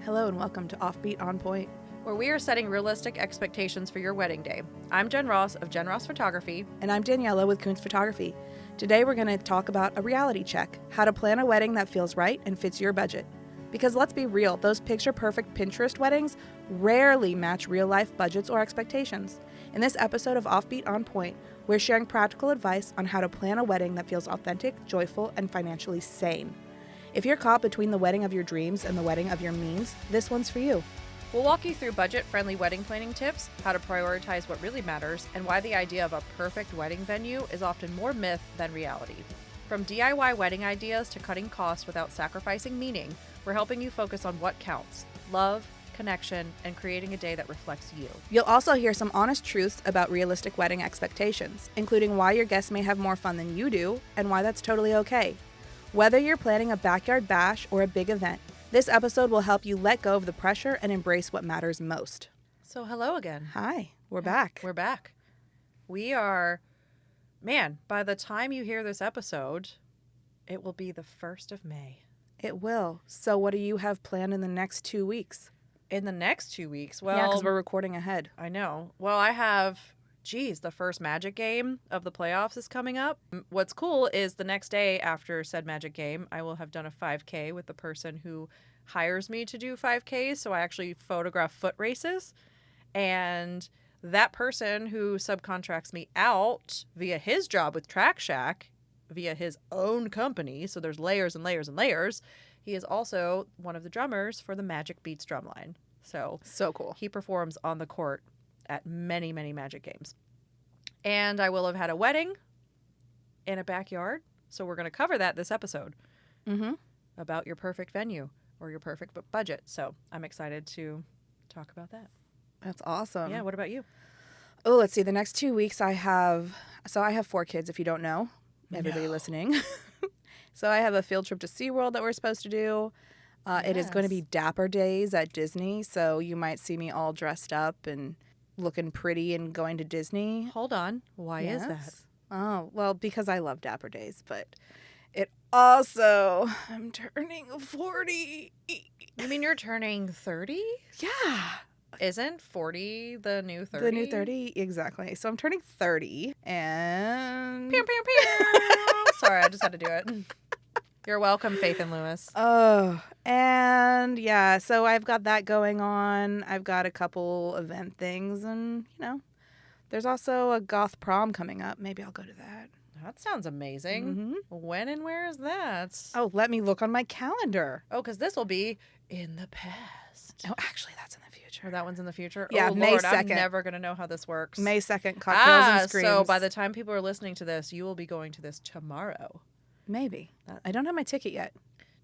Hello and welcome to Offbeat On Point, where we are setting realistic expectations for your wedding day. I'm Jenn Ross of Jenn Ross Photography. And I'm Daniella with Koontz Photography. Today we're going to talk about a reality check, how to plan a wedding that feels right and fits your budget. Because let's be real, those picture-perfect Pinterest weddings rarely match real-life budgets or expectations. In this episode of Offbeat On Point, we're sharing practical advice on how to plan a wedding that feels authentic, joyful, and financially sane. If you're caught between the wedding of your dreams and the wedding of your means, this one's for you. We'll walk you through budget-friendly wedding planning tips, how to prioritize what really matters, and why the idea of a perfect wedding venue is often more myth than reality. From DIY wedding ideas to cutting costs without sacrificing meaning, we're helping you focus on what counts: love, connection, and creating a day that reflects you. You'll also hear some honest truths about realistic wedding expectations, including why your guests may have more fun than you do and why that's totally okay. Whether you're planning a backyard bash or a big event, this episode will help you let go of the pressure and embrace what matters most. So hello again. Hi, we're back. We're back. We are, by the time you hear this episode, it will be the 1st of May. It will. So what do you have planned in the next 2 weeks? In the next 2 weeks? Well, yeah, because we're recording ahead. I know. Well, I have, the first Magic game of the playoffs is coming up. What's cool is the next day after said Magic game, I will have done a 5K with the person who hires me to do 5Ks. So I actually photograph foot races. And that person who subcontracts me out via his job with Track Shack, via his own company, so there's layers and layers and layers, he is also one of the drummers for the Magic Beats drumline. So cool. He performs on the court at many, many Magic games. And I will have had a wedding in a backyard. So we're going to cover that this episode. Mm-hmm. About your perfect venue or your perfect budget. So I'm excited to talk about that. That's awesome. Yeah, what about you? Oh, let's see. The next 2 weeks I have 4 kids, if you don't know, everybody listening. So I have a field trip to SeaWorld that we're supposed to do. It is going to be Dapper Days at Disney. So you might see me all dressed up and looking pretty and going to Disney. Hold on. Why is that? Oh, well, because I love Dapper Days, but it also, I'm turning 40. You mean you're turning 30? Yeah. Isn't 40 the new 30? The new 30, exactly. So I'm turning 30 and... Pew, pew, pew. Sorry, I just had to do it. You're welcome, Faith and Lewis. Oh, and yeah, so I've got that going on. I've got a couple event things and, there's also a goth prom coming up. Maybe I'll go to that. That sounds amazing. Mm-hmm. When and where is that? Oh, let me look on my calendar. Oh, because this will be in the past. Oh, actually, that's in the future. Or that one's in the future? Yeah, oh, May Lord, 2nd. I'm never going to know how this works. May 2nd, Cocktails and Screams. So by the time people are listening to this, you will be going to this tomorrow. Maybe. I don't have my ticket yet.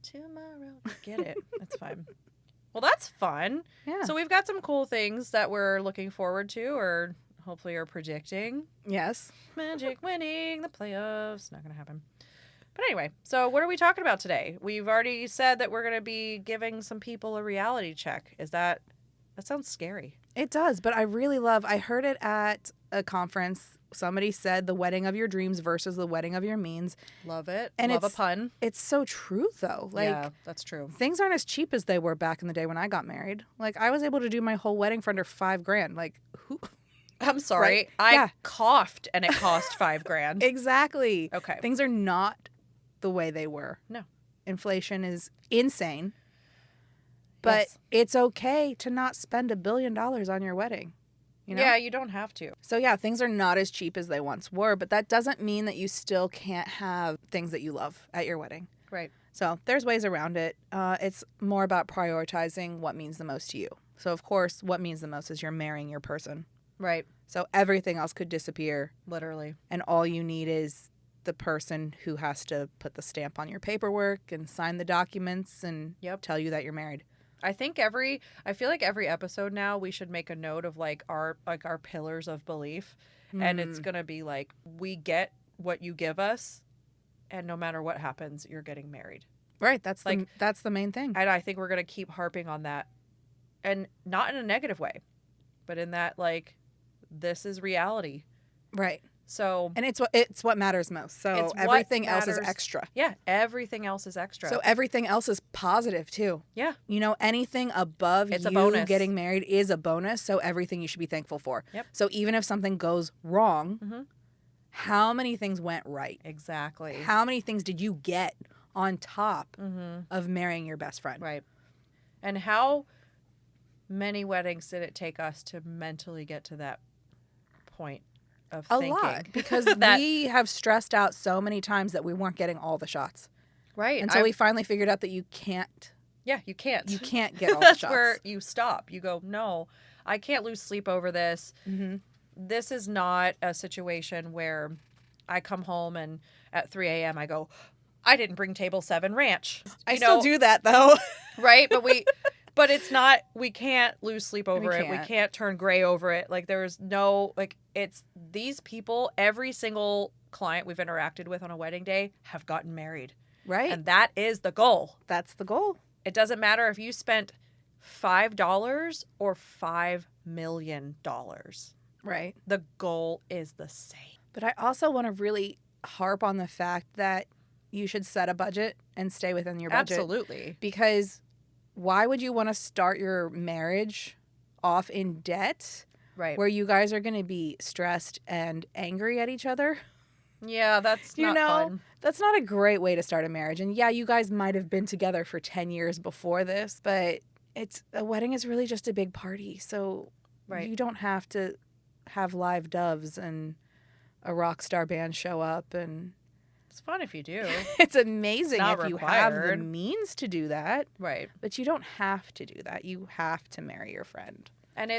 Tomorrow. Get it. That's fine. Well, that's fun. Yeah. So we've got some cool things that we're looking forward to or hopefully are predicting. Yes. Magic winning the playoffs. Not going to happen. But anyway, so what are we talking about today? We've already said that we're going to be giving some people a reality check. That sounds scary. It does, but I heard it at a conference. Somebody said the wedding of your dreams versus the wedding of your means. Love it. And Love a pun. It's so true, though. Yeah, that's true. Things aren't as cheap as they were back in the day when I got married. I was able to do my whole wedding for under $5,000. Who? I'm sorry. Right? I coughed and it cost $5,000. Exactly. Okay. Things are not the way they were. No. Inflation is insane. But It's okay to not spend $1 billion on your wedding. Yeah, you don't have to. So yeah, things are not as cheap as they once were, but that doesn't mean that you still can't have things that you love at your wedding. Right. So there's ways around it. It's more about prioritizing what means the most to you. So of course, what means the most is you're marrying your person. Right. So everything else could disappear. Literally. And all you need is the person who has to put the stamp on your paperwork and sign the documents and tell you that you're married. I feel like every episode now we should make a note of our pillars of belief. And it's going to be we get what you give us and no matter what happens, you're getting married. Right. That's the main thing. And I think we're going to keep harping on that, and not in a negative way, but in that this is reality. Right. So, And it's what matters most. So It's what everything else is matters. extra. yeah, everything else is extra. So everything else is positive too. yeah, You know, anything above It's a you bonus. getting married is a bonus. So everything you should be thankful for. Yep. So even if something goes wrong, Mhm. how many things went right? exactly. How many things did you get on top Mm-hmm. of marrying your best friend? Right. And how many weddings did it take us to mentally get to that point of A thinking? lot. Because That- we have stressed out so many times that we weren't getting all the shots. right. Until we finally figured out that you can't Yeah, you can't. get all the That's shots. where you stop. You go, no, I can't lose sleep over this. Mm-hmm. This is not a situation where I come home and at 3 a.m. I go, I didn't bring table 7 ranch. I You still know, do that though. right? But it's not, we can't lose sleep over it. We can't. can't turn gray over it. Like there's no, like it's these people, every single client we've interacted with on a wedding day have gotten married. Right. And that is the goal. That's the goal. It doesn't matter if you spent $5 or $5 million. Right. The goal is the same. But I also want to really harp on the fact that you should set a budget and stay within your budget. Absolutely. Because why would you want to start your marriage off in debt Right. where you guys are going to be stressed and angry at each other? Yeah, that's not fun. That's not a great way to start a marriage. And yeah, you guys might have been together for 10 years before this, but a wedding is really just a big party. So Right. you don't have to have live doves and a rock star band show up, and It's fun if you do. it's amazing Not if you have the required. means to do that, Right. but you don't have to do that. You have to marry your friend. And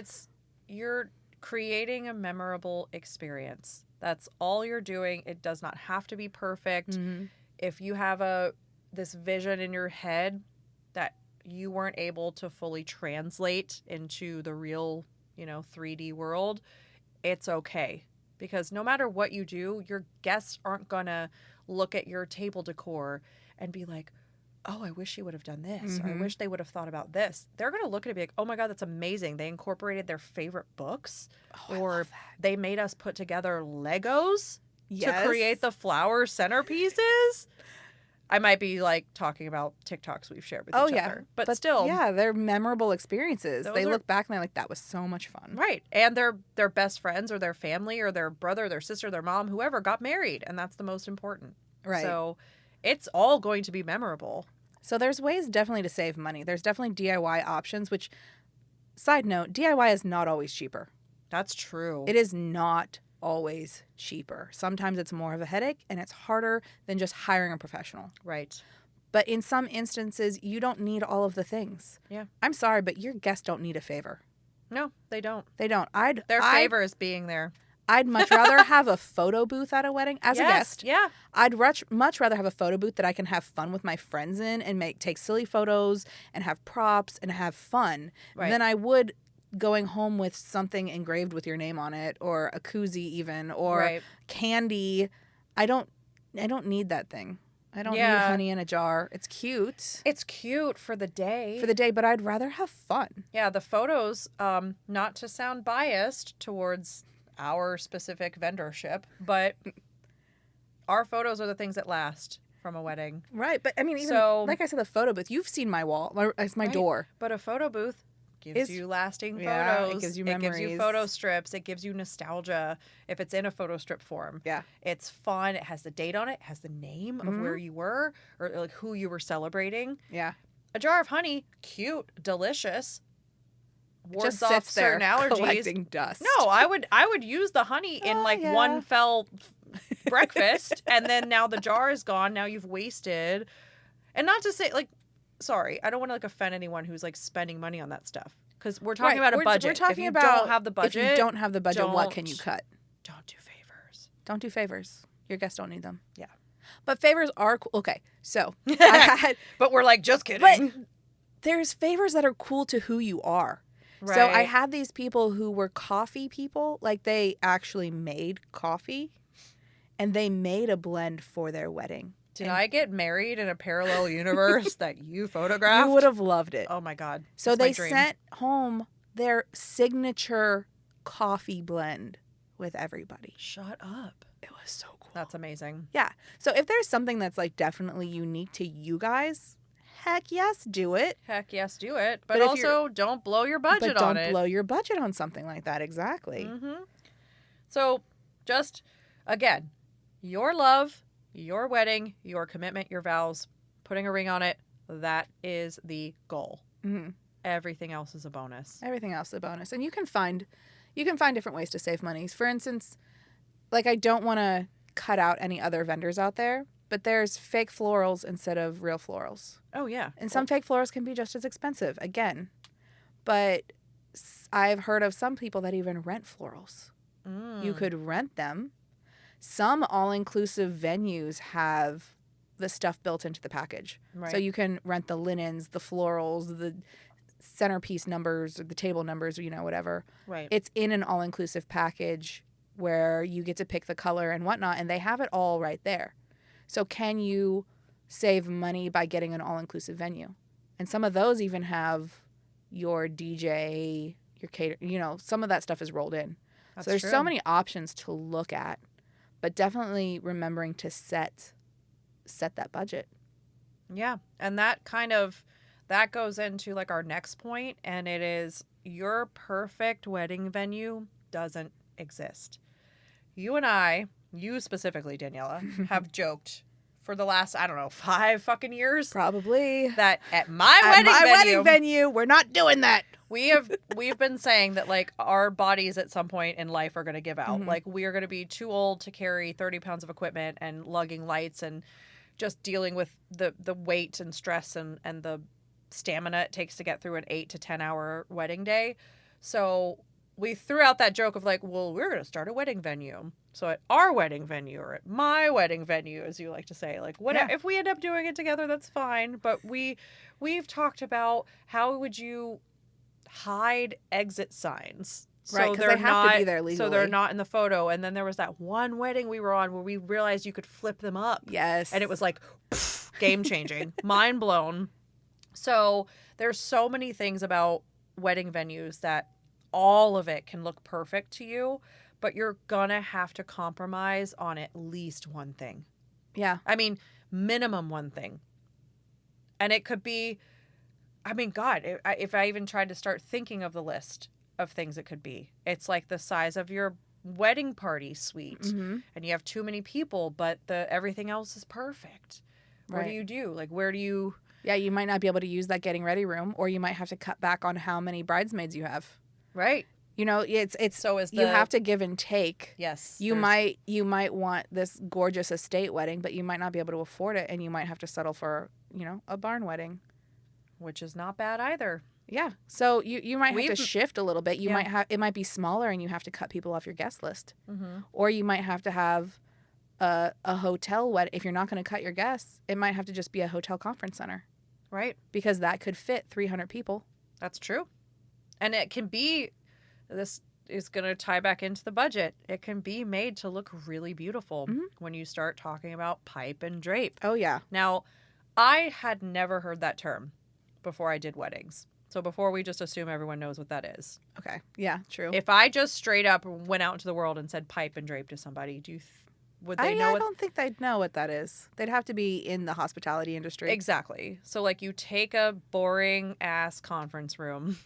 you're creating a memorable experience. That's all you're doing. It does not have to be perfect. Mm-hmm. If you have this vision in your head that you weren't able to fully translate into the real, 3D world, it's okay. Because no matter what you do, your guests aren't going to look at your table decor and be like, oh, I wish you would have done this. Or I Mhm. wish they would have thought about this. They're going to look at it and be like, oh my God, that's amazing. They incorporated their favorite books. Oh, I Or love that. they made us put together Legos Yes. to create the flower centerpieces. I might be like talking about TikToks we've shared with each other. But still. Yeah, they're memorable experiences. Those They are- look back and they're like, that was so much fun. Right. And their best friends or their family or their brother, their sister, their mom, whoever got married. And that's the most important. Right. So it's all going to be memorable. So there's ways definitely to save money. There's definitely DIY options, which, side note, DIY is not always cheaper. That's true. It is not always cheaper. Sometimes it's more of a headache and it's harder than just hiring a professional. Right. But in some instances, you don't need all of the things. Yeah. I'm sorry, but your guests don't need a favor. No, they don't. They don't. Their favor is being there. I'd much rather have a photo booth at a wedding as a Yes, guest. Yeah. I'd much rather have a photo booth that I can have fun with my friends in and take silly photos and have props and have fun Right. than I would going home with something engraved with your name on it, or a koozie even, or Right. candy. I don't need that thing. I don't need Yeah. honey in a jar. It's cute It's cute for the day. for the day, but I'd rather have fun. Yeah, the photos, not to sound biased towards our specific vendorship, but our photos are the things that last from a wedding. Right, but I mean, even So- like I said, the photo booth. You've seen my wall. It's my Right. door. But a photo booth gives Is- you lasting Yeah, it photos. gives you It gives you memories. photo strips. It gives you nostalgia if it's in a photo strip form. Yeah. It's fun. It has the date on it. It has the name of where you were or like who you were celebrating. Yeah. A jar of honey, cute, delicious. Wards Just off sits there certain allergies. collecting dust. No, I would use the honey in Oh, like yeah. one fell breakfast, and then now the jar is gone. Now you've wasted, and not to say like, sorry, I don't want to like offend anyone who's like spending money on that stuff because we're talking Right, about a budget. We're talking if you about don't have the budget. If you don't have the budget, what can you don't- cut? Don't do favors. Don't do favors. Your guests don't need them. Yeah. But favors are cool. Okay, so I had, But we're like just kidding. but there's favors that are cool to who you are. right. So I had these people who were coffee people, like they actually made coffee, and they made a blend for their wedding. Did and I get married in a parallel universe that you photographed? You would have loved it. Oh my god. So It's my they dream. sent home their signature coffee blend with everybody. Shut up. It was so cool. That's amazing. Yeah. So if there's something that's like definitely unique to you guys, heck yes, do it. Heck yes, do it. But But if also don't blow your budget But on don't it. blow your budget on something like that. Exactly. Mm-hmm. So just, again, your love, your wedding, your commitment, your vows, putting a ring on it, that is the goal. Mm-hmm. Everything else is a bonus. Everything else is a bonus. And you can find different ways to save money. For instance, like I don't want to cut out any other vendors out there, but there's fake florals instead of real florals. Oh, yeah. And some fake florals can be just as expensive, again. But I've heard of some people that even rent florals. You could rent them. Some all-inclusive venues have the stuff built into the package. Right. So you can rent the linens, the florals, the centerpiece numbers, or the table numbers, or, whatever. Right. It's in an all-inclusive package where you get to pick the color and whatnot, and they have it all right there. So can you save money by getting an all-inclusive venue? And some of those even have your DJ, your cater, some of that stuff is rolled in. That's so there's true. so many options to look at, but definitely remembering to set that budget. Yeah. And that goes into like our next point, and it is your perfect wedding venue doesn't exist. You and I, you specifically, Daniela, have joked for the last, 5 fucking years. Probably. That at my wedding venue, we're not doing that. We've been saying that like our bodies at some point in life are going to give out. Mm-hmm. Like we are going to be too old to carry 30 pounds of equipment and lugging lights and just dealing with the weight and stress and the stamina it takes to get through an 8 to 10 hour wedding day. So we threw out that joke of like, well, we're going to start a wedding venue. So at our wedding venue or at my wedding venue, as you like to say, like whatever, if we end up doing it together, that's fine. But we've talked about how would you hide exit signs. Right, because they have to be there legally. So they're not in the photo. And then there was that one wedding we were on where we realized you could flip them up. Yes. And it was like, game changing, mind blown. So there's so many things about wedding venues that all of it can look perfect to you, but you're going to have to compromise on at least one thing. Yeah. I mean, minimum one thing. And it could be, God, if I even tried to start thinking of the list of things it could be, it's like the size of your wedding party suite, Mm-hmm. and you have too many people, but everything else is perfect. What do you do? Like, where do you... Yeah, you might not be able to use that getting ready room, or you might have to cut back on how many bridesmaids you have. Right. It's So is you have to give and take. Yes. You might want this gorgeous estate wedding, but you might not be able to afford it, and you might have to settle for, a barn wedding. Which is not bad either. Yeah. So you might have to shift a little bit. It might be smaller, and you have to cut people off your guest list. Mm-hmm. Or you might have to have a hotel wedding. If you're not going to cut your guests, it might have to just be a hotel conference center. Right. Because that could fit 300 people. That's true. And it can be, this is going to tie back into the budget. It can be made to look really beautiful when you start talking about pipe and drape. Oh, yeah. Now, I had never heard that term before I did weddings. So before we just assume everyone knows what that is. Okay. Yeah, true. If I just straight up went out into the world and said pipe and drape to somebody, would they know? I don't think they'd know what that is. They'd have to be in the hospitality industry. Exactly. So like you take a boring ass conference room,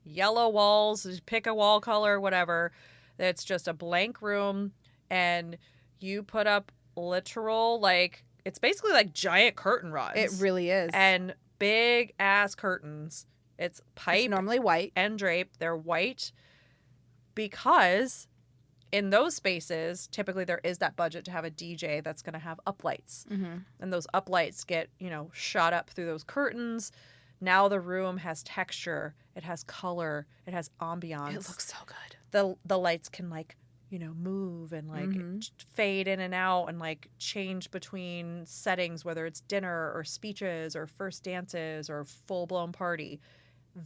yellow walls, pick a wall color, whatever. It's just a blank room, and you put up literal, like, it's basically like giant curtain rods. It really is. And big ass curtains. It's pipe. It's normally white. And drape. They're white because in those spaces, typically there is that budget to have a DJ that's going to have uplights. Mm-hmm. And those uplights get, shot up through those curtains. Now the room has texture. It has color. It has ambiance. It looks so good. The lights can move and fade in and out and change between settings, whether it's dinner or speeches or first dances or full-blown party.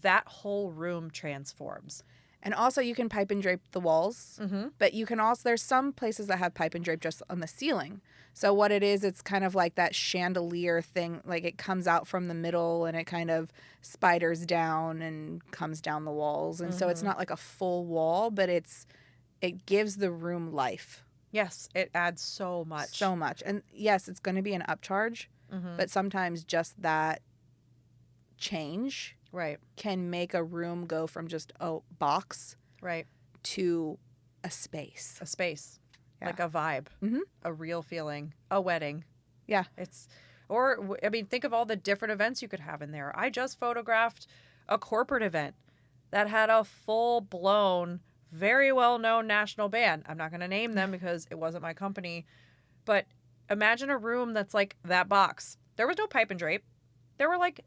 That whole room transforms. And also you can pipe and drape the walls, but you can also, there's some places that have pipe and drape just on the ceiling. So what it is, it's kind of like that chandelier thing, like it comes out from the middle and it kind of spiders down and comes down the walls. And so it's not like a full wall, but it's it gives the room life. Yes, it adds so much. So much. And yes, it's going to be an upcharge, but sometimes just that change can make a room go from just a box to a space. A space. Yeah. Like a vibe. A real feeling. A wedding. Yeah. Think of all the different events you could have in there. I just photographed a corporate event that had a full-blown, very well-known national band. I'm not going to name them because it wasn't my company. But imagine a room that's like that box. There was no pipe and drape. There were like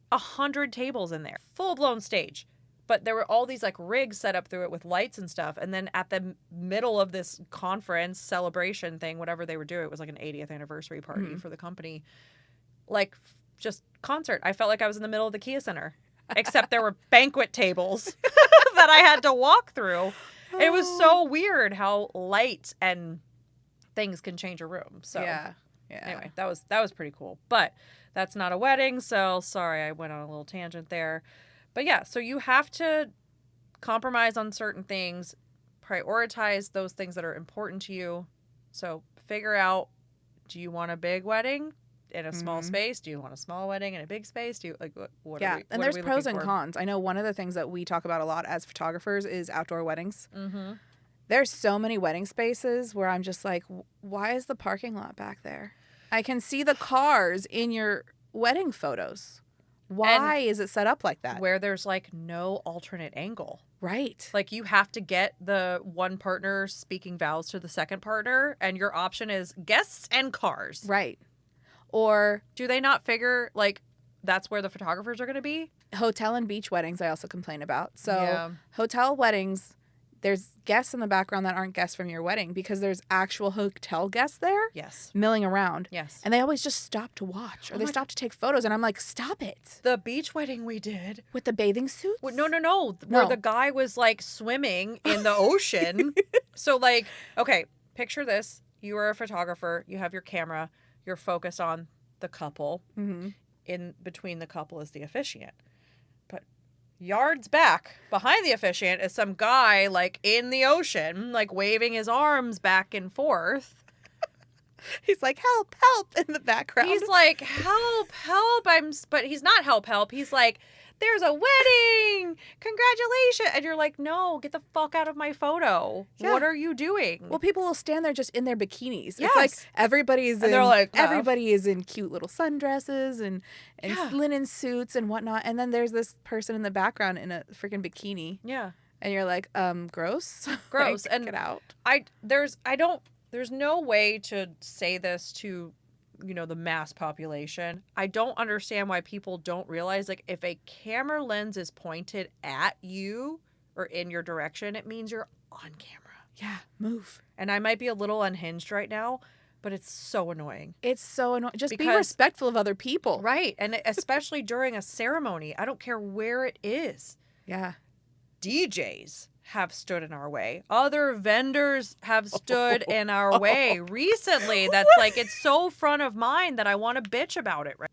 100 tables in there. Full-blown stage. But there were all these like rigs set up through it with lights and stuff. And then at the middle of this conference celebration thing, whatever they were doing, it was like an 80th anniversary party for the company. Like just concert. I felt like I was in the middle of the Kia Center. Except there were banquet tables that I had to walk through. It was so weird how light and things can change a room. So anyway, that was pretty cool. But that's not a wedding, so sorry I went on a little tangent there. But yeah, so you have to compromise on certain things, prioritize those things that are important to you. So figure out, do you want a big wedding in a small space? Do you want a small wedding in a big space? Do you like what? Yeah, and there's pros and cons. I know one of the things that we talk about a lot as photographers is outdoor weddings. There's so many wedding spaces where I'm just like, why is the parking lot back there? I can see the cars in your wedding photos. Why is it set up like that? Where there's like no alternate angle. Right. Like you have to get the one partner speaking vows to the second partner, and your option is guests and cars. Right. Or do they not figure like that's where the photographers are going to be? Hotel and beach weddings I also complain about. So hotel weddings, there's guests in the background that aren't guests from your wedding because there's actual hotel guests there. Yes. Milling around. Yes. And they always just stop to watch or they stop to take photos. And I'm like, stop it. The beach wedding we did. With the bathing suits? No. Where the guy was like swimming in the ocean. So like, okay, picture this. You are a photographer. You have your camera. You're focused on the couple. In between the couple is the officiant. But yards back, behind the officiant, is some guy, like, in the ocean, like, waving his arms back and forth. He's like, help, help, in the background. He's like, help, help. But he's not help, help. He's like, there's a wedding. Congratulations. And you're like, no, get the fuck out of my photo. Yeah. What are you doing? Well, people will stand there just in their bikinis. Yes. It's like everybody is in cute little sundresses and linen suits and whatnot. And then there's this person in the background in a freaking bikini. Yeah. And you're like, gross. Gross. Like, and get out. There's no way to say this to the mass population. I don't understand why people don't realize, like, if a camera lens is pointed at you or in your direction, it means you're on camera. Yeah, move. And I might be a little unhinged right now, but it's so annoying. It's so annoying. Just be respectful of other people. Right. And especially during a ceremony. I don't care where it is. Yeah. DJs have stood in our way. Other vendors have stood in our way recently. That's like, it's so front of mind that I want to bitch about it. Right?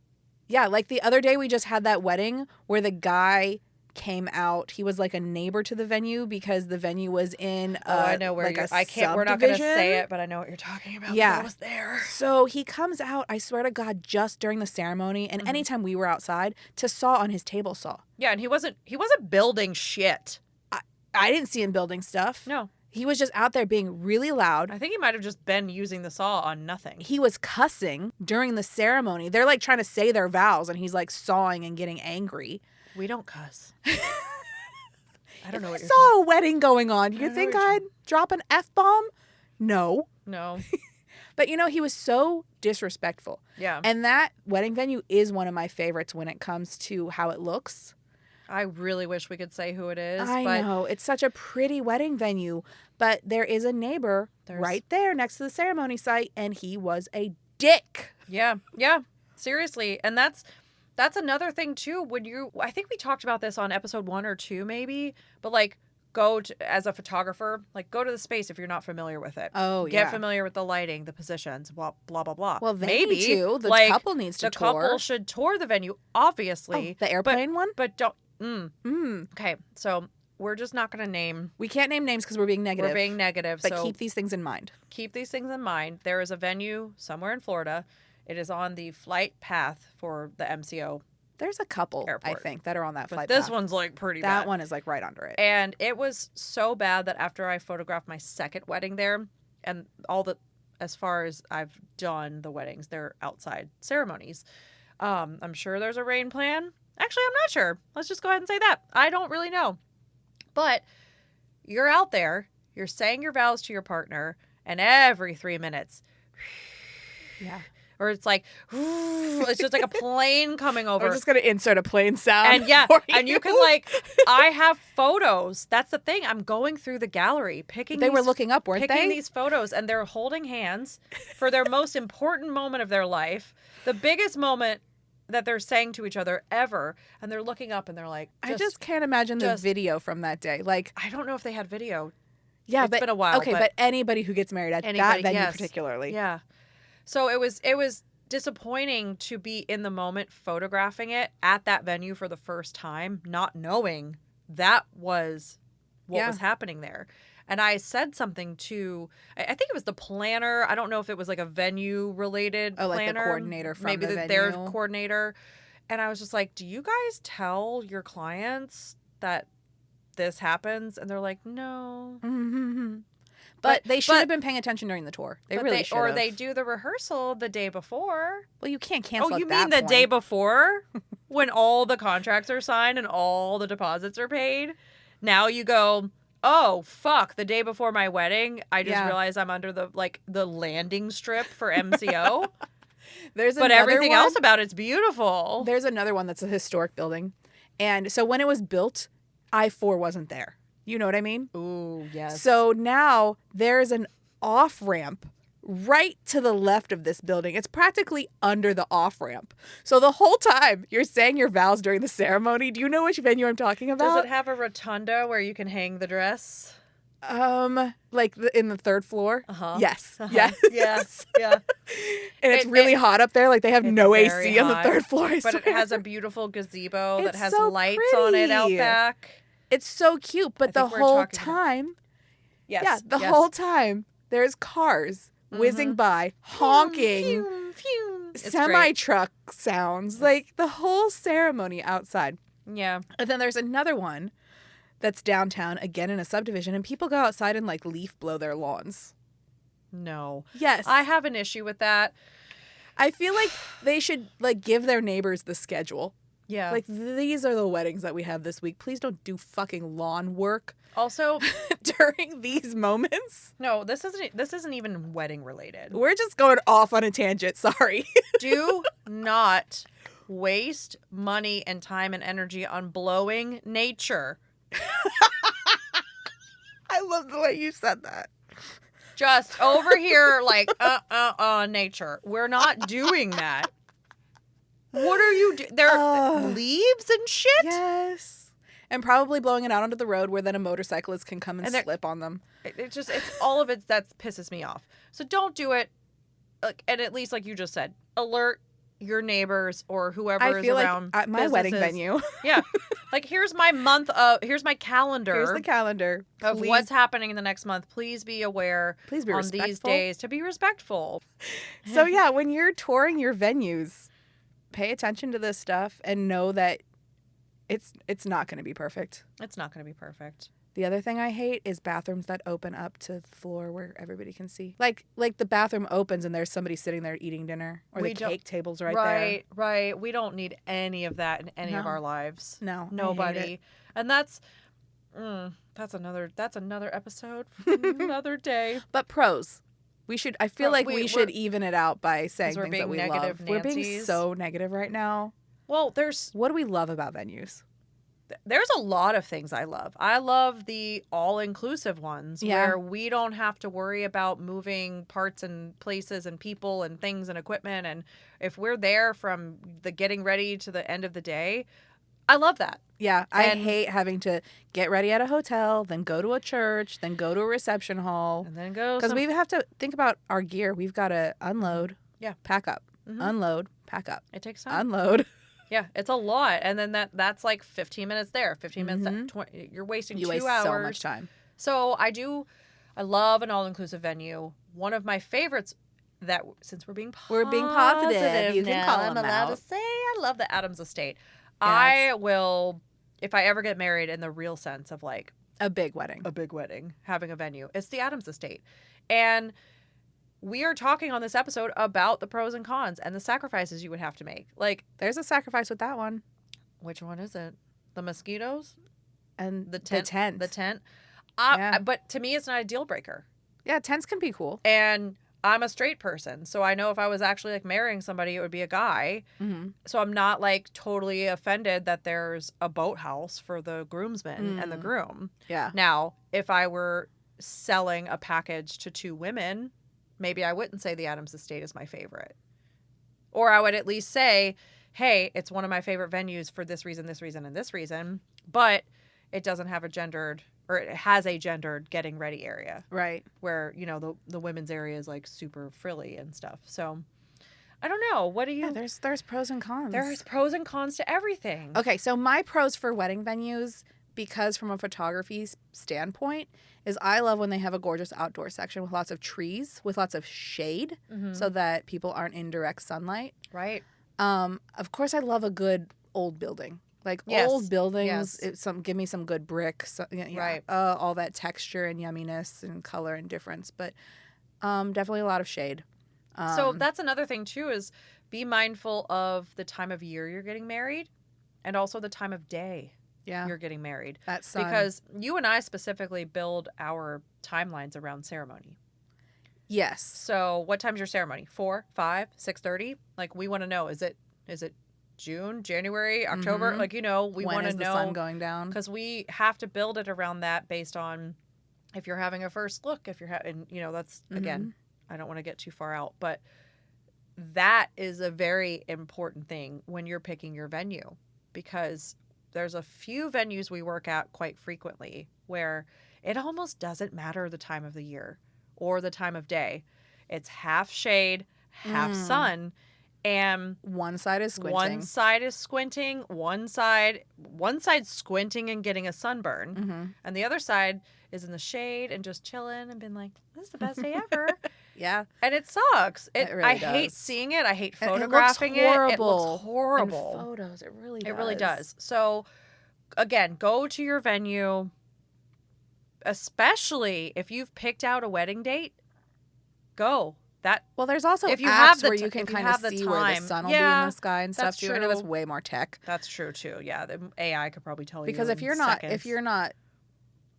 Yeah, like the other day we just had that wedding where the guy came out. He was like a neighbor to the venue because the venue was in I know where like we're not going to say it, but I know what you're talking about. Yeah. I was there. So he comes out, I swear to God, just during the ceremony and anytime we were outside to saw on his table saw. Yeah, and he wasn't building shit. I didn't see him building stuff. No. He was just out there being really loud. I think he might have just been using the saw on nothing. He was cussing during the ceremony. They're like trying to say their vows and he's like sawing and getting angry. We don't cuss. I don't know what you're saw a wedding going on. Do you think I'd drop an F-bomb? No. No. But he was so disrespectful. Yeah. And that wedding venue is one of my favorites when it comes to how it looks. I really wish we could say who it is. I know. It's such a pretty wedding venue. But there is a neighbor right there next to the ceremony site, and he was a dick. Yeah. Yeah. Seriously. And that's another thing, too. I think we talked about this on episode 1 or 2, maybe. But, like, as a photographer, like, go to the space if you're not familiar with it. Oh, Get familiar with the lighting, the positions, blah, blah, blah. Well, maybe too. The couple needs to tour. The couple should tour the venue, obviously. Oh, the airplane one? But don't. Okay, so we're just not going to name. We can't name names because we're being negative. We're being negative. But so keep these things in mind. Keep these things in mind. There is a venue somewhere in Florida. It is on the flight path for the MCO. There's a couple, airport. I think, that are on that flight This path. one's like pretty bad. That one is like right under it. And it was so bad that after I photographed my second wedding there, and as far as I've done the weddings, they're outside ceremonies. I'm sure there's a rain plan. Actually, I'm not sure. Let's just go ahead and say that. I don't really know. But you're out there, you're saying your vows to your partner, and every 3 minutes, yeah. Or it's like, it's just like a plane coming over. We're just going to insert a plane sound. And and you can I have photos. That's the thing. I'm going through the gallery, They were looking up, weren't they? Picking these photos, and they're holding hands for their most important moment of their life. The biggest moment that they're saying to each other ever, and they're looking up and they're like, I just can't imagine the video from that day. Like, I don't know if they had video. Yeah, it's been a while. Okay, but anybody who gets married at that venue particularly. Yeah. So it was disappointing to be in the moment photographing it at that venue for the first time, not knowing that was what was happening there. And I said something to, I think it was the planner. I don't know if it was like a venue related planner. Like the coordinator from maybe the venue. Their coordinator. And I was just like, do you guys tell your clients that this happens? And they're like, no. Mm-hmm. But they should have been paying attention during the tour. They really should have. Or they do the rehearsal the day before. Well, you can't cancel at that point. Oh, you mean the day before? When all the contracts are signed and all the deposits are paid? Now you go, oh, fuck, the day before my wedding, I just realized I'm under the landing strip for MCO. But everything else about it's beautiful. There's another one that's a historic building. And so when it was built, I-4 wasn't there. You know what I mean? Ooh, yes. So now there's an off-ramp right to the left of this building. It's practically under the off-ramp. So the whole time you're saying your vows during the ceremony, do you know which venue I'm talking about? Does it have a rotunda where you can hang the dress? Like in the third floor? Uh-huh. Yes. Uh-huh. Yes. Yeah. And it's really hot up there. Like they have no AC on the third floor. But it has a beautiful gazebo that has so lights pretty on it out back. It's so cute, but the whole time, whole time, there's cars whizzing by, honking, semi-truck sounds, like the whole ceremony outside. Yeah. And then there's another one that's downtown, again in a subdivision, and people go outside and leaf blow their lawns. No. Yes. I have an issue with that. I feel like they should give their neighbors the schedule. Yeah. These are the weddings that we have this week. Please don't do fucking lawn work. Also, during these moments. No, this isn't even wedding related. We're just going off on a tangent. Sorry. Do not waste money and time and energy on blowing nature. I love the way you said that. Just over here, nature. We're not doing that. What are you doing? There are leaves and shit? Yes. And probably blowing it out onto the road where then a motorcyclist can come and slip on them. It's all of it that pisses me off. So don't do it. And at least, like you just said, alert your neighbors or whoever is around. At my wedding venue. Yeah. Here's my calendar. Here's the calendar. Of what's happening in the next month. Please be aware. Please be respectful. On these days to be respectful. So yeah, when you're touring your venues, pay attention to this stuff and know that it's not going to be perfect. It's not going to be perfect. The other thing I hate is bathrooms that open up to the floor where everybody can see. Like the bathroom opens and there's somebody sitting there eating dinner, or the cake table's right there. Right. We don't need any of that in any of our lives. No, nobody. And that's another episode for another day. But pros. I feel like we should even it out by saying things that we love. We're being so negative right now. Well, what do we love about venues? There's a lot of things I love. I love the all-inclusive ones where we don't have to worry about moving parts and places and people and things and equipment. And if we're there from the getting ready to the end of the day, I love that. Yeah, I hate having to get ready at a hotel, then go to a church, then go to a reception hall. And then go. Because we have to think about our gear. We've got to unload, pack up, unload, pack up. It takes time. Unload. Yeah, it's a lot. And then that's like 15 minutes there, 15 minutes that 20, you're wasting 2 waste hours. so much time. So I love an all-inclusive venue. One of my favorites that, since we're being positive, you can now, call I'm them allowed out. to say I love the Adams Estate. Yeah, I will, if I ever get married in the real sense of like a big wedding, having a venue, it's the Adams Estate. And we are talking on this episode about the pros and cons and the sacrifices you would have to make. Like, there's a sacrifice with that one. which one is it? The mosquitoes? And The tent? The tent? Yeah. But to me, it's not a deal breaker. Yeah, tents can be cool. And I'm a straight person, so I know if I was actually like marrying somebody, it would be a guy. Mm-hmm. So I'm not like totally offended that there's a boathouse for the groomsmen and the groom. Yeah. Now, if I were selling a package to 2 women, maybe I wouldn't say the Adams Estate is my favorite. Or I would at least say, hey, it's one of my favorite venues for this reason, and this reason, but it doesn't have a gendered, or it has a gendered getting ready area. Right. Where, you know, the women's area is like super frilly and stuff. So I don't know. What do you... Yeah, there's pros and cons. There's pros and cons to everything. Okay, so my pros for wedding venues, because from a photography standpoint, is I love when they have a gorgeous outdoor section with lots of trees, with lots of shade, so that people aren't in direct sunlight. Right. Of course, I love a good old building. Like old buildings, give me some good brick, Right. All that texture and yumminess and color and difference. But definitely a lot of shade. So that's another thing too, is be mindful of the time of year you're getting married, and also the time of day you're getting married. That sun. Because you and I specifically build our timelines around ceremony. Yes. So what time's your ceremony? 4, 5, 6:30? Like, we want to know, is it June, January, October? Like, you know, we want to know. When is the sun going down? Because we have to build it around that based on if you're having a first look, if you're having, you know, that's, again, I don't want to get too far out, but that is a very important thing when you're picking your venue, because there's a few venues we work at quite frequently where it almost doesn't matter the time of the year or the time of day. It's half shade, half sun, and one side is squinting. One side's squinting and getting a sunburn, and the other side is in the shade and just chilling and being like, this is the best day ever. Yeah. And it sucks. It really I does. hate seeing it. I hate photographing it. It looks horrible. In photos, it really does. It really does. So, again, go to your venue, especially if you've picked out a wedding date. Well, there's also if you apps have the where you can if you kind have of the see where the time. sun will Yeah, be in the sky and stuff that's too. I know that's true. way more tech. That's true too. Yeah, the AI could probably tell you. Because if in you're not seconds.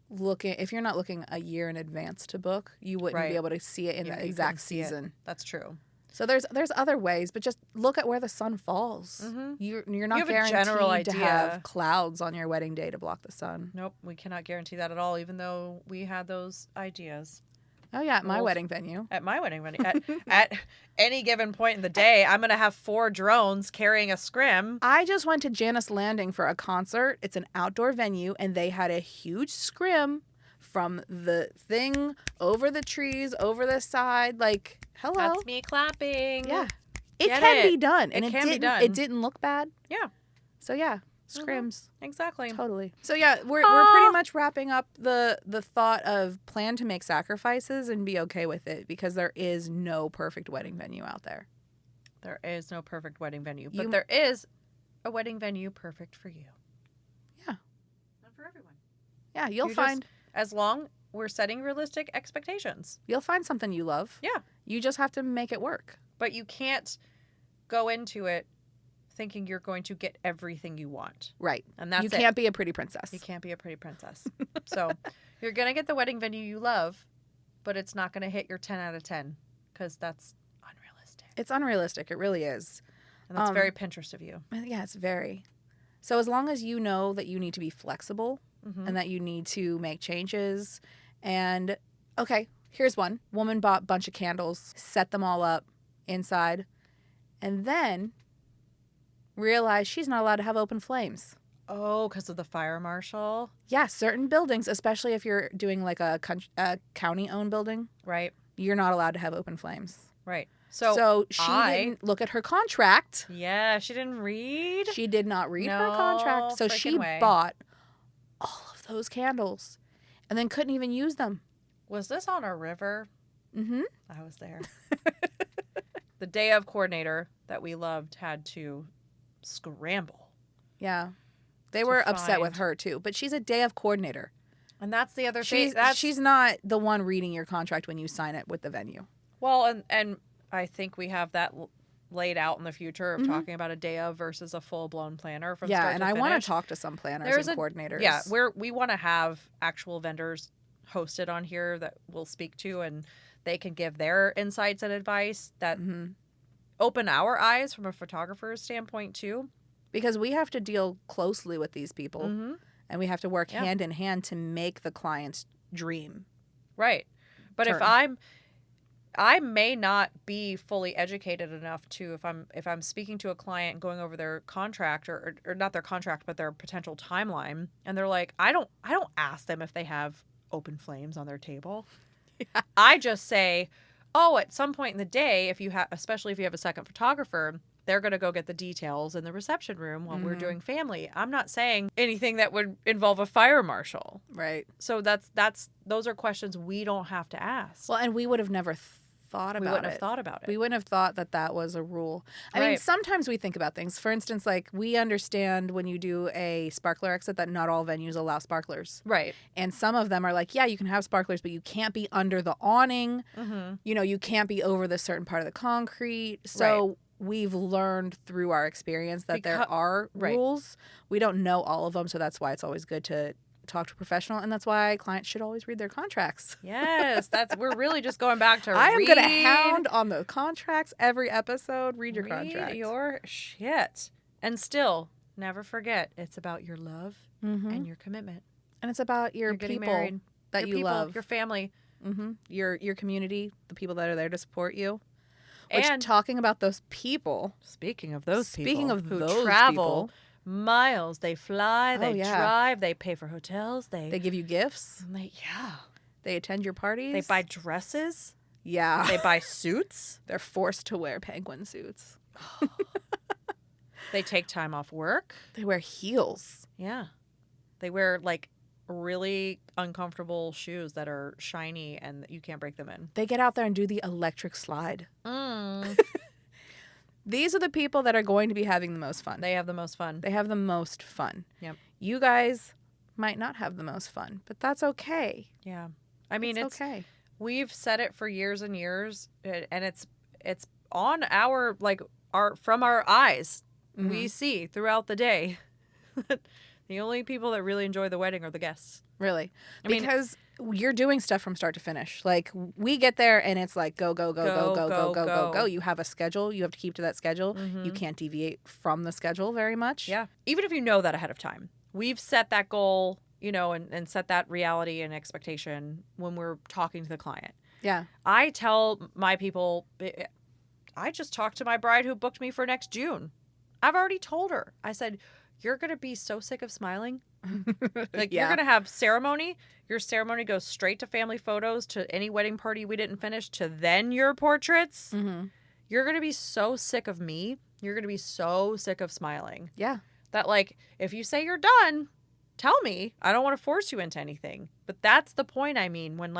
looking a year in advance to book, you wouldn't be able to see it in the exact season. That's true. So there's other ways, but just look at where the sun falls. You're not have a general guaranteed to idea. have clouds on your wedding day to block the sun. Nope, we cannot guarantee that at all, even though we had those ideas. Oh yeah, at my wedding venue. At my wedding venue. At any given point in the day, I'm going to have 4 drones carrying a scrim. I just went to Janice Landing for a concert. It's an outdoor venue, and they had a huge scrim from the thing over the trees, over the side. Like, hello. That's me clapping. Yeah. It can be done. And it can be done. It didn't look bad. Yeah. So yeah, scrims. Exactly. Totally. So yeah, we're pretty much wrapping up the thought of plan to make sacrifices and be okay with it, because there is no perfect wedding venue out there. There is no perfect wedding venue, but there is a wedding venue perfect for you. Yeah. Not for everyone. Yeah, you'll find as long we're setting realistic expectations. You'll find something you love. Yeah. You just have to make it work. But you can't go into it thinking you're going to get everything you want. Right. And that's You can't be a pretty princess. You can't be a pretty princess. So you're going to get the wedding venue you love, but it's not going to hit your 10 out of 10, because that's unrealistic. It's unrealistic. It really is. And that's very Pinterest of you. Yeah, it's very. So as long as you know that you need to be flexible and that you need to make changes. And, okay, here's one. Woman bought a bunch of candles, set them all up inside, and then realized she's not allowed to have open flames. Oh, because of the fire marshal? Yeah, certain buildings, especially if you're doing like a county-owned building. Right. You're not allowed to have open flames. Right. So she didn't look at her contract. Yeah, she didn't read. She did not read her contract. So she bought all of those candles and then couldn't even use them. Was this on a river? Mm-hmm. I was there. The day of coordinator that we loved had to scramble. Yeah. They were upset with her too, but she's a day of coordinator. And that's the other thing. She's not the one reading your contract when you sign it with the venue. Well, and I think we have that laid out in the future of talking about a day of versus a full-blown planner from start to finish. Yeah, and I want to talk to some planners and coordinators. Yeah, we want to have actual vendors hosted on here that we'll speak to, and they can give their insights and advice that open our eyes from a photographer's standpoint too. Because we have to deal closely with these people, and we have to work hand in hand to make the client's dream. Right. But turn. I may not be fully educated enough to, if I'm speaking to a client going over their contract or not their contract, but their potential timeline, and they're like, I don't ask them if they have open flames on their table. Yeah. I just say, at some point in the day, especially if you have a second photographer, they're going to go get the details in the reception room while we're doing family. I'm not saying anything that would involve a fire marshal. Right. So those are questions we don't have to ask. Well, and we would have never thought about it. We wouldn't have thought about it. We wouldn't have thought that was a rule. I mean, sometimes we think about things. For instance, like we understand when you do a sparkler exit that not all venues allow sparklers. Right. And some of them are like, yeah, you can have sparklers, but you can't be under the awning. Mm-hmm. You know, you can't be over this certain part of the concrete. So we've learned through our experience that there are rules. We don't know all of them, so that's why it's always good to talk to a professional, and that's why clients should always read their contracts. Yes, we're really just going back to I am going to hound on the contracts every episode. Read your contract. Read your shit. And still, never forget, it's about your love and your commitment. And it's about your people married, that you love. Your family. Mm-hmm. Your community, the people that are there to support you. Which, talking about those people. Speaking of those who travel miles, they fly, they drive, they pay for hotels, they give you gifts. They attend your parties. They buy dresses. Yeah. They buy suits. They're forced to wear penguin suits. They take time off work. They wear heels. Yeah. They wear like really uncomfortable shoes that are shiny and you can't break them in. They get out there and do the electric slide. These are the people that are going to be having the most fun. They have the most fun. They have the most fun. Yep. You guys might not have the most fun, but that's okay. Yeah. I mean, it's okay. We've said it for years and years, and it's on from our eyes. Mm-hmm. We see throughout the day. The only people that really enjoy the wedding are the guests. Really? Because you're doing stuff from start to finish. Like, we get there and it's like, go, go, go, go, go, go, go, go, go. You have a schedule. You have to keep to that schedule. Mm-hmm. You can't deviate from the schedule very much. Yeah. Even if you know that ahead of time. We've set that goal, and set that reality and expectation when we're talking to the client. Yeah. I tell my people, I just talked to my bride who booked me for next June. I've already told her. I said, you're going to be so sick of smiling. You're going to have ceremony. Your ceremony goes straight to family photos, to any wedding party we didn't finish, to then your portraits. Mm-hmm. You're going to be so sick of me. You're going to be so sick of smiling. Yeah. That, if you say you're done, tell me. I don't want to force you into anything. But that's the point I mean when,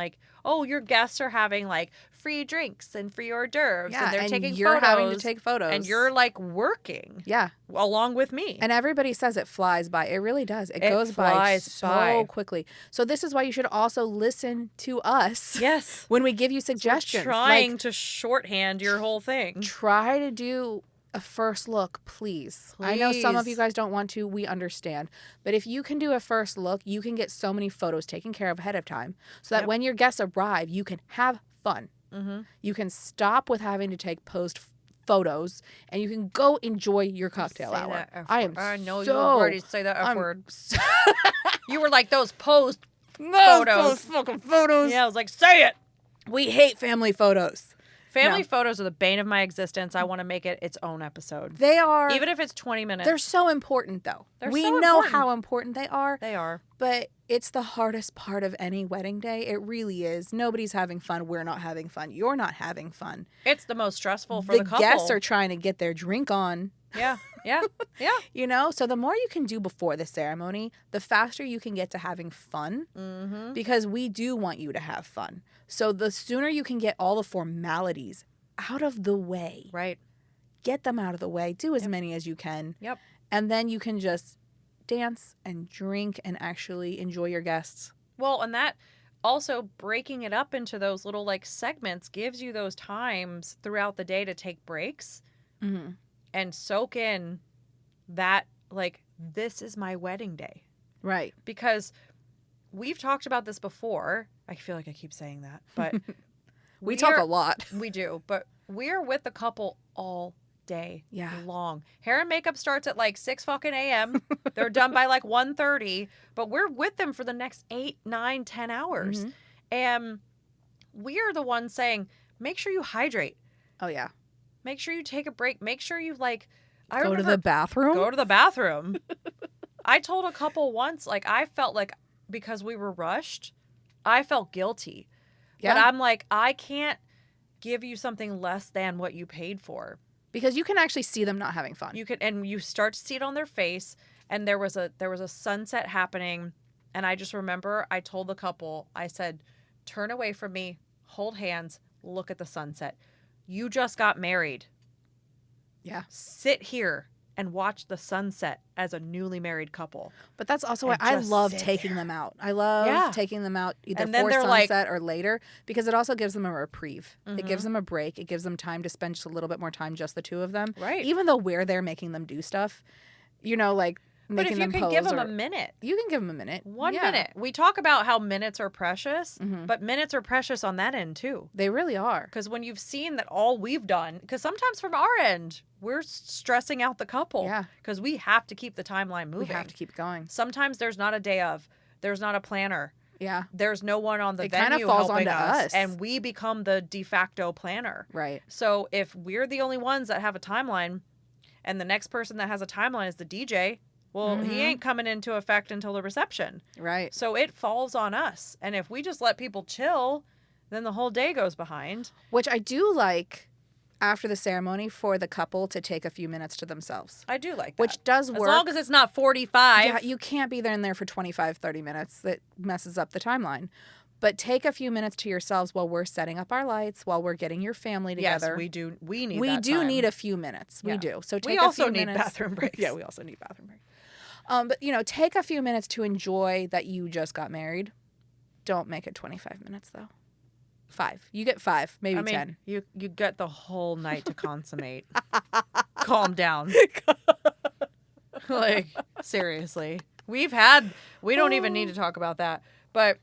your guests are having, free drinks and free hors d'oeuvres. Yeah, and they're taking you're photos. Having to take photos. And you're, working. Yeah. Along with me. And everybody says it flies by. It really does. It goes by so quickly. So this is why you should also listen to us. Yes. When we give you suggestions. We're trying to shorthand your whole thing. Try to do a first look, please. I know some of you guys don't want to. We understand. But if you can do a first look, you can get so many photos taken care of ahead of time so that when your guests arrive, you can have fun. Mm-hmm. You can stop with having to take post photos and you can go enjoy your cocktail hour. I know you already say that F word. You were like, those post photos. Those fucking photos. Yeah, I was like, say it. We hate family photos. Family photos are the bane of my existence. I want to make it its own episode. They are. Even if it's 20 minutes. They're so important, though. We so know important. how important they are. They are. But it's the hardest part of any wedding day. It really is. Nobody's having fun. We're not having fun. You're not having fun. It's the most stressful for the couple. The guests are trying to get their drink on. Yeah. You know, so the more you can do before the ceremony, the faster you can get to having fun, because we do want you to have fun. So the sooner you can get all the formalities out of the way. Right. Get them out of the way. Do as many as you can. Yep. And then you can just dance and drink and actually enjoy your guests. Well, and that also breaking it up into those little like segments gives you those times throughout the day to take breaks and soak in that, like, this is my wedding day. Right. Because we've talked about this before. I feel like I keep saying that, but we talk a lot. We do, but we're with the couple all day long. Hair and makeup starts at like 6 fucking a.m. They're done by like 1:30, but we're with them for the next 8, 9, 10 hours. And we are the ones saying, make sure you hydrate. Oh, yeah. Make sure you take a break. Make sure you go to the bathroom. Go to the bathroom. I told a couple once, like, I felt like because we were rushed, I felt guilty. Yeah. But I'm like, I can't give you something less than what you paid for. Because you can actually see them not having fun. You can, and you start to see it on their face. And there was a sunset happening, and I just remember I told the couple, I said, turn away from me, hold hands, look at the sunset. You just got married. Yeah. Sit here and watch the sunset as a newly married couple. But that's also why I love taking them out. I love taking them out either for sunset or later, because it also gives them a reprieve. It gives them a break. It gives them time to spend just a little bit more time, just the two of them. Right. Even though we're there making them do stuff, you know, like making them pose. But if you can give them a minute. You can give them a minute. 1 minute. We talk about how minutes are precious, but minutes are precious on that end too. They really are. Because when you've seen that all we've done, because sometimes from our end, we're stressing out the couple. Yeah. Because we have to keep the timeline moving. We have to keep going. Sometimes there's not a day of. There's not a planner. Yeah. There's no one on the venue kind of falls helping onto us. And we become the de facto planner. Right. So if we're the only ones that have a timeline and the next person that has a timeline is the DJ, well, he ain't coming into effect until the reception. Right. So it falls on us. And if we just let people chill, then the whole day goes behind. Which I do like after the ceremony for the couple to take a few minutes to themselves. I do like that. Which does work. As long as it's not 45. Yeah, you can't be there for 25, 30 minutes. That messes up the timeline. But take a few minutes to yourselves while we're setting up our lights, while we're getting your family together. Yes, we do. We need We that do time. need a few minutes. Yeah. We do. So take we a also few need minutes. bathroom breaks. Yeah, we also need bathroom breaks. But, you know, take a few minutes to enjoy that you just got married. Don't make it 25 minutes, though. 5. You get 5, maybe 10. You get the whole night to consummate. Calm down. Like, seriously. We don't even need to talk about that, but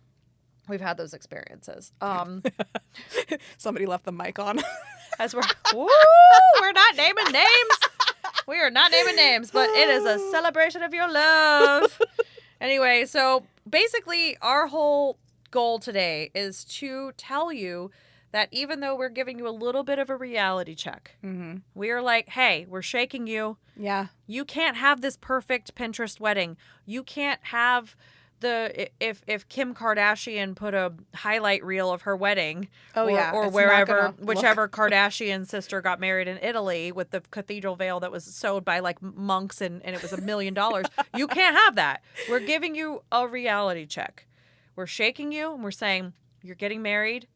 we've had those experiences. Somebody left the mic on. As we're not naming names. We are not naming names, but it is a celebration of your love. Anyway, so basically our whole goal today is to tell you that even though we're giving you a little bit of a reality check, we are like, hey, we're shaking you. Yeah. You can't have this perfect Pinterest wedding. You can't have if Kim Kardashian put a highlight reel of her wedding, or wherever, whichever Kardashian sister got married in Italy with the cathedral veil that was sewed by like monks and it was $1 million. You can't have that. We're giving you a reality check. We're shaking you and we're saying you're getting married.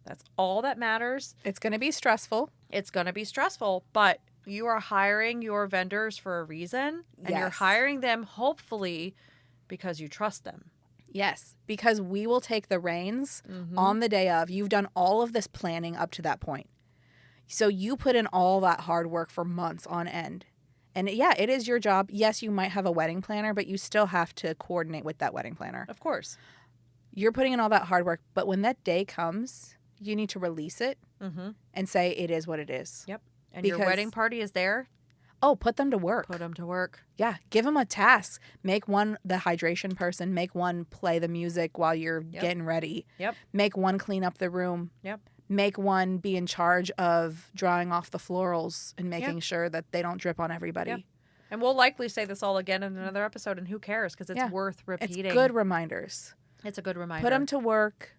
That's all that matters. It's going to be stressful. It's going to be stressful, but you are hiring your vendors for a reason, and you're hiring them hopefully because you trust them. Yes, because we will take the reins on the day of. You've done all of this planning up to that point. So you put in all that hard work for months on end. And yeah, it is your job. Yes, you might have a wedding planner, but you still have to coordinate with that wedding planner. Of course. You're putting in all that hard work, but when that day comes, you need to release it and say it is what it is. Yep. And your wedding party is there. Oh, put them to work. Put them to work. Yeah. Give them a task. Make one the hydration person. Make one play the music while you're getting ready. Yep. Make one clean up the room. Yep. make one be in charge of drawing off the florals and making sure that they don't drip on everybody. Yeah. And we'll likely say this all again in another episode, and who cares? Because it's worth repeating. It's good reminders. It's a good reminder. Put them to work.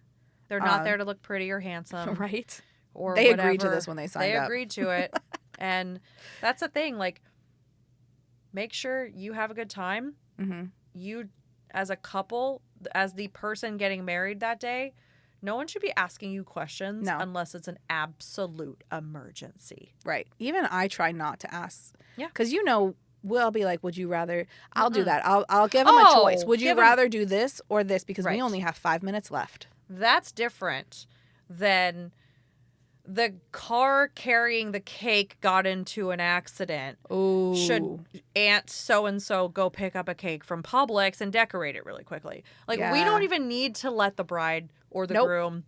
They're not there to look pretty or handsome. Right. Or they whatever. agreed to this when they signed up. They agreed to it. And that's the thing. Like, make sure you have a good time. Mm-hmm. You, as a couple, as the person getting married that day, no one should be asking you questions unless it's an absolute emergency. Right. Even I try not to ask. Yeah. Because, we'll be like, would you rather? I'll do that. I'll give them a choice. Would you rather do this or this? Because we only have 5 minutes left. That's different than the car carrying the cake got into an accident. Ooh. Should Aunt so-and-so go pick up a cake from Publix and decorate it really quickly? Like, we don't even need to let the bride or the groom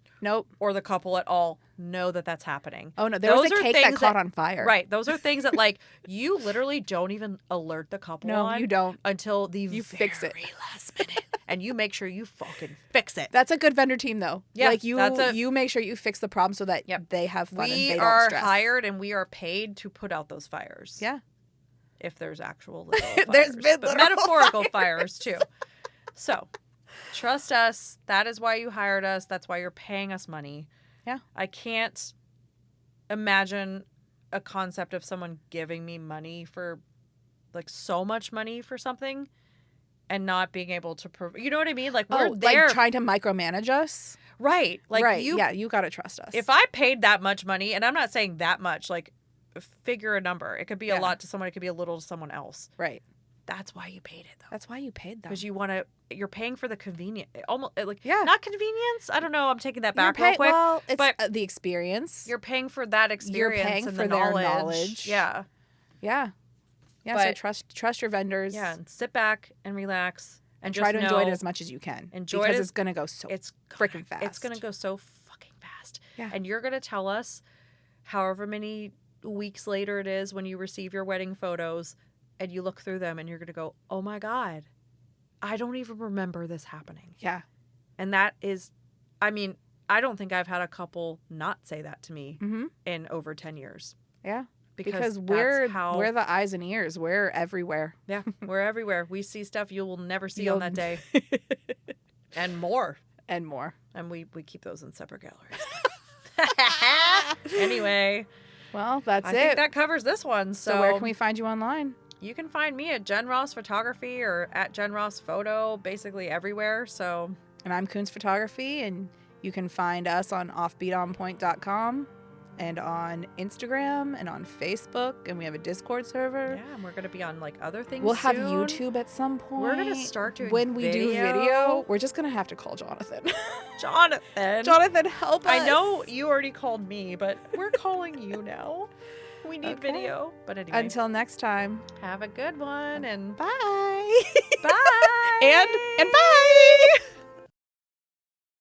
or the couple at all know that that's happening. Oh, no. There was a cake that caught on fire. Right. Those are things that, like, you literally don't even alert the couple on. No, you don't. Until the fix it. last minute. And you make sure you fucking fix it. That's a good vendor team, though. Yeah, like you make sure you fix the problem so that they have fun and they don't stress. We are hired and we are paid to put out those fires. Yeah. If there's actual literal fires. There's been but metaphorical fires too. So, trust us. That is why you hired us. That's why you're paying us money. Yeah. I can't imagine a concept of someone giving me money for, like, so much money for something and not being able to provide. You know what I mean? Like, we're there. Like trying to micromanage us? Right. Like, you got to trust us. If I paid that much money, and I'm not saying that much, like, figure a number. It could be a lot to someone. It could be a little to someone else. Right. That's why you paid it, though. That's why you paid them. Because you're paying for the convenience. Almost, like, not convenience. I don't know. I'm taking that back real quick. Well, it's but the experience. You're paying for that experience. You're paying and for the their knowledge. Yeah. Yeah. Yeah. But, so trust your vendors. Yeah. And sit back and relax. And try to enjoy it as much as you can. Because it's going to go so freaking fast. It's going to go so fucking fast. Yeah. And you're going to tell us however many weeks later it is when you receive your wedding photos and you look through them and you're going to go, oh my God, I don't even remember this happening. Yeah. And that is, I mean, I don't think I've had a couple not say that to me in over 10 years. Yeah. Because we're the eyes and ears. We're everywhere. Yeah, we're everywhere. We see stuff you will never see on that day. And more. And more. And we keep those in separate galleries. Anyway. Well, that's it. I think that covers this one. So where can we find you online? You can find me at Jenn Ross Photography or at Jenn Ross Photo, basically everywhere. So. And I'm Koontz Photography, and you can find us on offbeatonpoint.com. And on Instagram and on Facebook, and we have a Discord server. Yeah, and we're going to be on, like, other things We'll have soon. YouTube at some point. We're going to start doing when we do video. We're just going to have to call Jonathan. Jonathan, help us. I know you already called me, but we're calling you now. We need video. But anyway. Until next time. Have a good one, and bye. Bye. and bye.